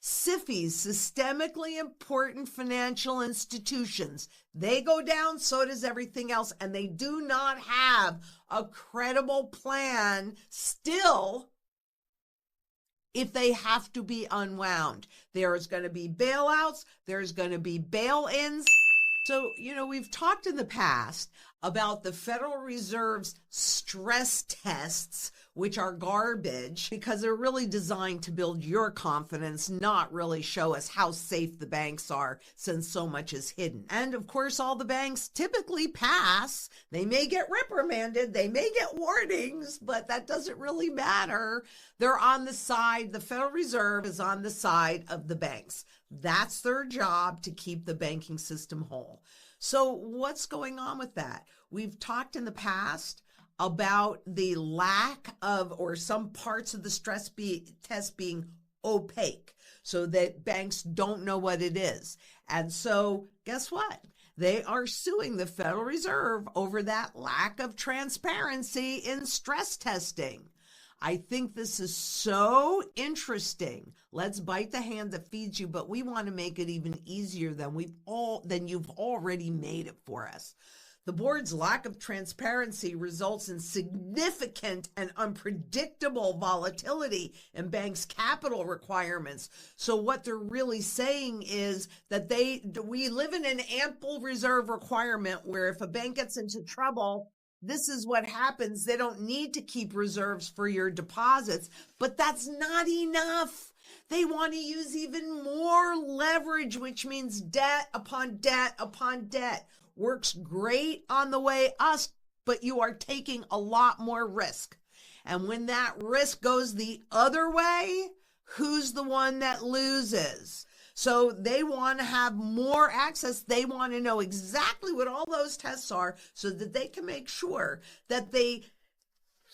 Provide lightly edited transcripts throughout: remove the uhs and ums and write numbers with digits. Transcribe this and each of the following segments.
SIFIs, systemically important financial institutions, they go down, so does everything else, and they do not have a credible plan still if they have to be unwound. There's going to be bailouts, there's going to be bail-ins. So, we've talked in the past about the Federal Reserve's stress tests, which are garbage because they're really designed to build your confidence, not really show us how safe the banks are, since so much is hidden. And of course, all the banks typically pass. They may get reprimanded, they may get warnings, but that doesn't really matter. They're on the side, the Federal Reserve is on the side of the banks. That's their job, to keep the banking system whole. So what's going on with that? We've talked in the past about the lack of, or some parts of the stress test being opaque, so that banks don't know what it is. And so guess what? They are suing the Federal Reserve over that lack of transparency in stress testing. I think this is so interesting. Let's bite the hand that feeds you, but we want to make it even easier than you've already made it for us. The board's lack of transparency results in significant and unpredictable volatility in banks' capital requirements. So what they're really saying is that we live in an ample reserve requirement where if a bank gets into trouble, this is what happens. They don't need to keep reserves for your deposits, but that's not enough. They want to use even more leverage, which means debt upon debt upon debt. Works great on the way up, but you are taking a lot more risk. And when that risk goes the other way, who's the one that loses? So they want to have more access. They want to know exactly what all those tests are so that they can make sure that they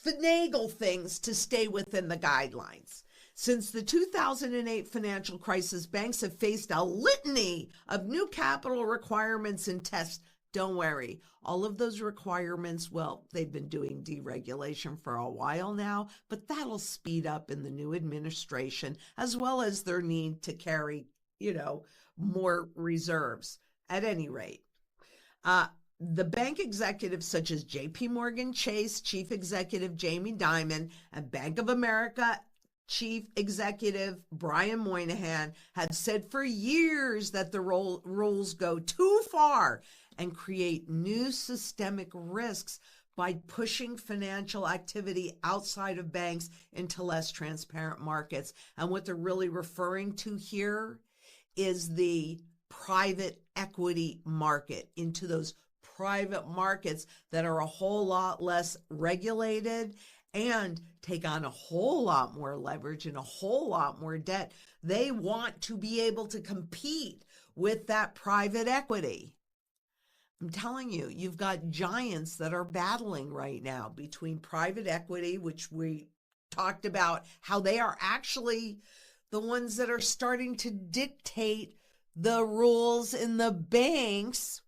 finagle things to stay within the guidelines. Since the 2008 financial crisis, banks have faced a litany of new capital requirements and tests. Don't worry, all of those requirements, well, they've been doing deregulation for a while now, but that'll speed up in the new administration, as well as their need to carry more reserves. At any rate, the bank executives such as J.P. Morgan Chase Chief Executive Jamie Dimon and Bank of America Chief Executive Brian Moynihan have said for years that the rules go too far and create new systemic risks by pushing financial activity outside of banks into less transparent markets. And what they're really referring to here is the private equity market, into those private markets that are a whole lot less regulated and take on a whole lot more leverage and a whole lot more debt. They want to be able to compete with that private equity. I'm telling you, you've got giants that are battling right now between private equity, which we talked about how they are actually the ones that are starting to dictate the rules in the banks,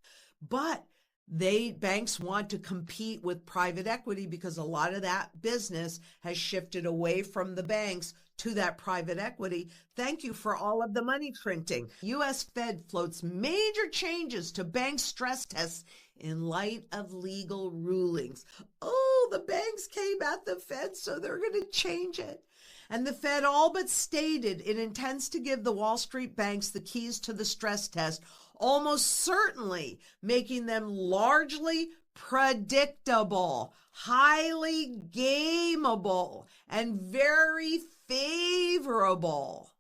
but banks want to compete with private equity because a lot of that business has shifted away from the banks to that private equity. Thank you for all of the money printing. U.S. Fed floats major changes to bank stress tests in light of legal rulings. Oh, the banks came at the Fed, so they're going to change it. And the Fed all but stated it intends to give the Wall Street banks the keys to the stress test, almost certainly making them largely predictable, highly gameable, and very favorable.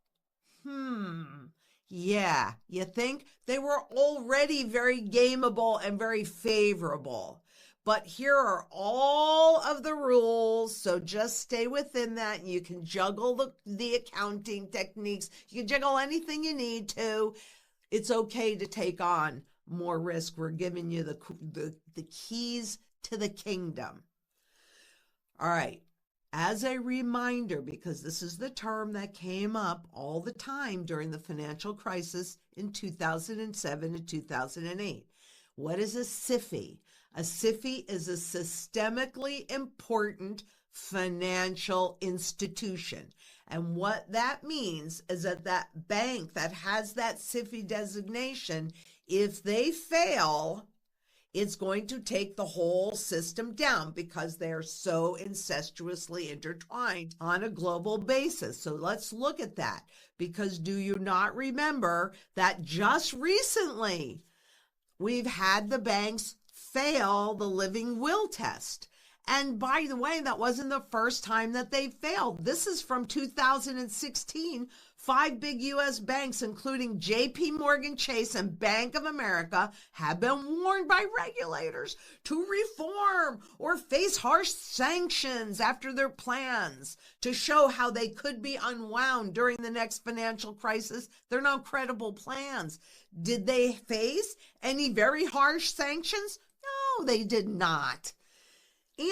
Yeah, you think? They were already very gameable and very favorable. But here are all of the rules, so just stay within that. And you can juggle the accounting techniques. You can juggle anything you need to. It's okay to take on more risk. We're giving you the keys to the kingdom. All right. As a reminder, because this is the term that came up all the time during the financial crisis in 2007 and 2008. What is a SIFI? A SIFI is a systemically important financial institution. And what that means is that that bank that has that SIFI designation, if they fail, it's going to take the whole system down because they're so incestuously intertwined on a global basis. So let's look at that, because do you not remember that just recently we've had the banks fail the living will test? And by the way, that wasn't the first time that they failed. This is from 2016. 5 big U.S. banks, including J.P. Morgan Chase and Bank of America, have been warned by regulators to reform or face harsh sanctions after their plans to show how they could be unwound during the next financial crisis. They're not credible plans. Did they face any very harsh sanctions? No, they did not.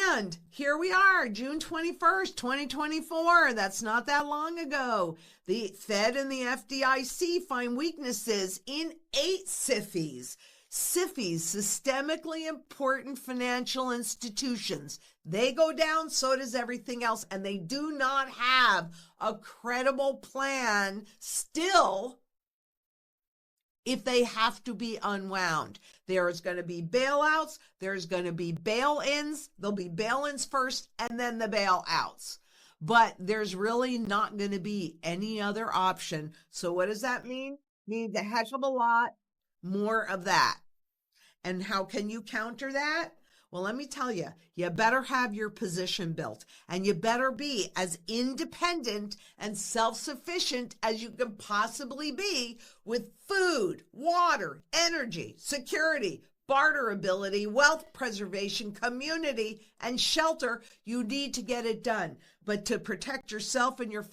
And here we are, June 21st, 2024. That's not that long ago. The Fed and the FDIC find weaknesses in 8 SIFIs. SIFIs, systemically important financial institutions. They go down, so does everything else. And they do not have a credible plan still if they have to be unwound. There is going to be bailouts, there's going to be bail-ins, there'll be bail-ins first and then the bailouts. But there's really not going to be any other option. So what does that mean? Means a heck of a lot more of that. And how can you counter that? Well, let me tell you, you better have your position built, and you better be as independent and self-sufficient as you can possibly be with food, water, energy, security, barterability, wealth preservation, community, and shelter. You need to get it done. But to protect yourself and your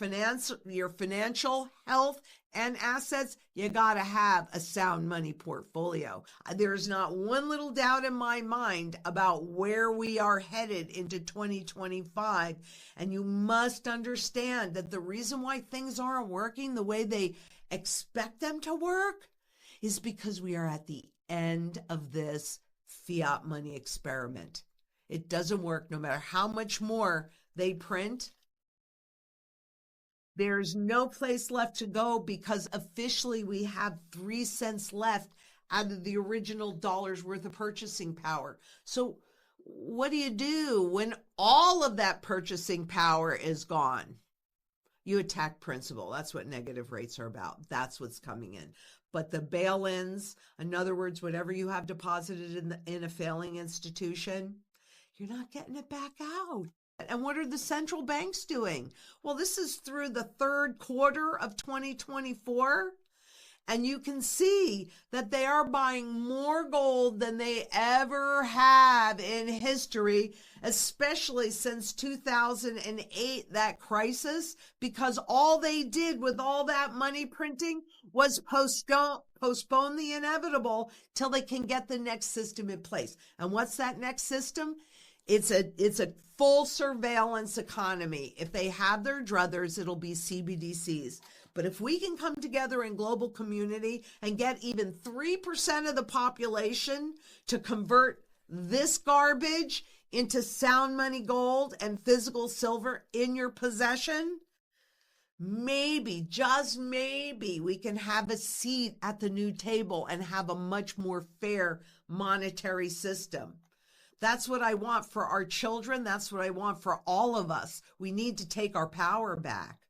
financial health and assets, you got to have a sound money portfolio. There's not one little doubt in my mind about where we are headed into 2025. And you must understand that the reason why things aren't working the way they expect them to work is because we are at the end of this fiat money experiment. It doesn't work no matter how much more they print. There's no place left to go because officially we have 3 cents left out of the original dollar's worth of purchasing power. So what do you do when all of that purchasing power is gone? You attack principal. That's what negative rates are about. That's what's coming in. But the bail-ins, in other words, whatever you have deposited in a failing institution, you're not getting it back out. And what are the central banks doing? Well, this is through the 3rd quarter of 2024. And you can see that they are buying more gold than they ever have in history, especially since 2008, that crisis, because all they did with all that money printing was postpone the inevitable till they can get the next system in place. And what's that next system? It's a full surveillance economy. If they have their druthers, it'll be CBDCs. But if we can come together in global community and get even 3% of the population to convert this garbage into sound money gold and physical silver in your possession, maybe, just maybe, we can have a seat at the new table and have a much more fair monetary system. That's what I want for our children. That's what I want for all of us. We need to take our power back.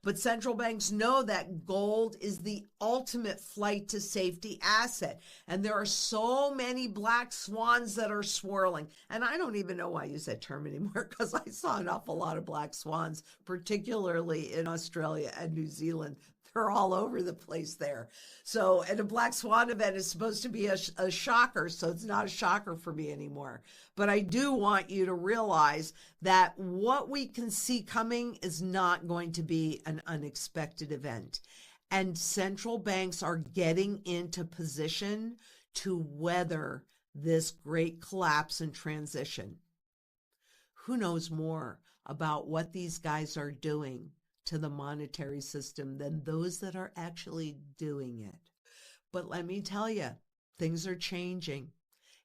But central banks know that gold is the ultimate flight to safety asset. And there are so many black swans that are swirling. And I don't even know why I use that term anymore, because I saw an awful lot of black swans, particularly in Australia and New Zealand. They're all over the place there. So, and a black swan event is supposed to be a shocker, so it's not a shocker for me anymore. But I do want you to realize that what we can see coming is not going to be an unexpected event. And central banks are getting into position to weather this great collapse and transition. Who knows more about what these guys are doing to the monetary system than those that are actually doing it? But let me tell you, things are changing.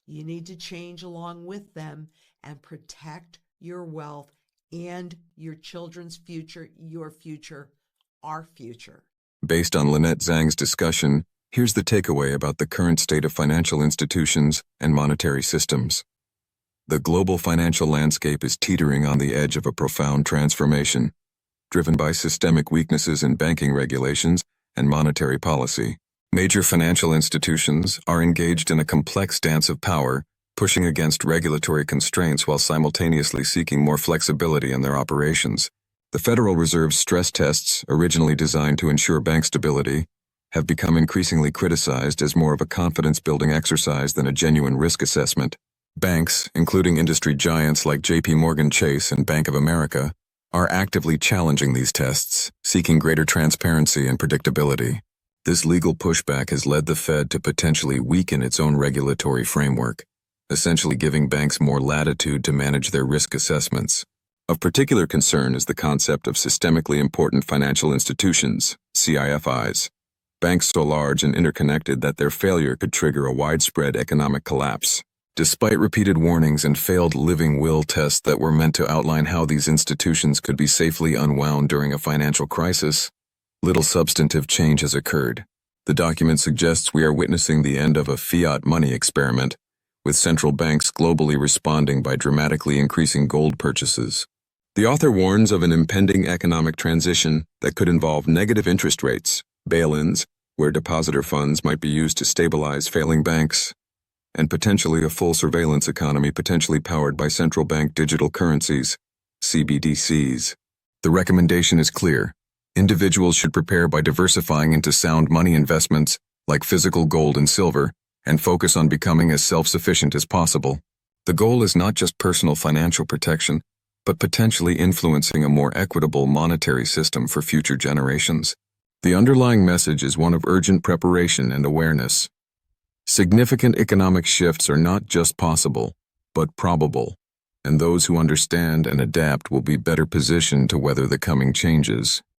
You need to change along with them and protect your wealth and your children's future, your future, our future. Based on Lynette Zang's discussion, here's the takeaway about the current state of financial institutions and monetary systems. The global financial landscape is teetering on the edge of a profound transformation, driven by systemic weaknesses in banking regulations and monetary policy. Major financial institutions are engaged in a complex dance of power, pushing against regulatory constraints while simultaneously seeking more flexibility in their operations. The Federal Reserve's stress tests, originally designed to ensure bank stability, have become increasingly criticized as more of a confidence-building exercise than a genuine risk assessment. Banks, including industry giants like J.P. Morgan Chase and Bank of America, are actively challenging these tests, seeking greater transparency and predictability. This legal pushback has led the Fed to potentially weaken its own regulatory framework, essentially giving banks more latitude to manage their risk assessments. Of particular concern is the concept of systemically important financial institutions, CIFIs. Banks so large and interconnected that their failure could trigger a widespread economic collapse. Despite repeated warnings and failed living will tests that were meant to outline how these institutions could be safely unwound during a financial crisis, little substantive change has occurred. The document suggests we are witnessing the end of a fiat money experiment, with central banks globally responding by dramatically increasing gold purchases. The author warns of an impending economic transition that could involve negative interest rates, bail-ins, where depositor funds might be used to stabilize failing banks, and potentially a full surveillance economy potentially powered by central bank digital currencies, CBDCs. The recommendation is clear. Individuals should prepare by diversifying into sound money investments like physical gold and silver, and focus on becoming as self-sufficient as possible. The goal is not just personal financial protection, but potentially influencing a more equitable monetary system for future generations. The underlying message is one of urgent preparation and awareness. Significant economic shifts are not just possible, but probable, and those who understand and adapt will be better positioned to weather the coming changes.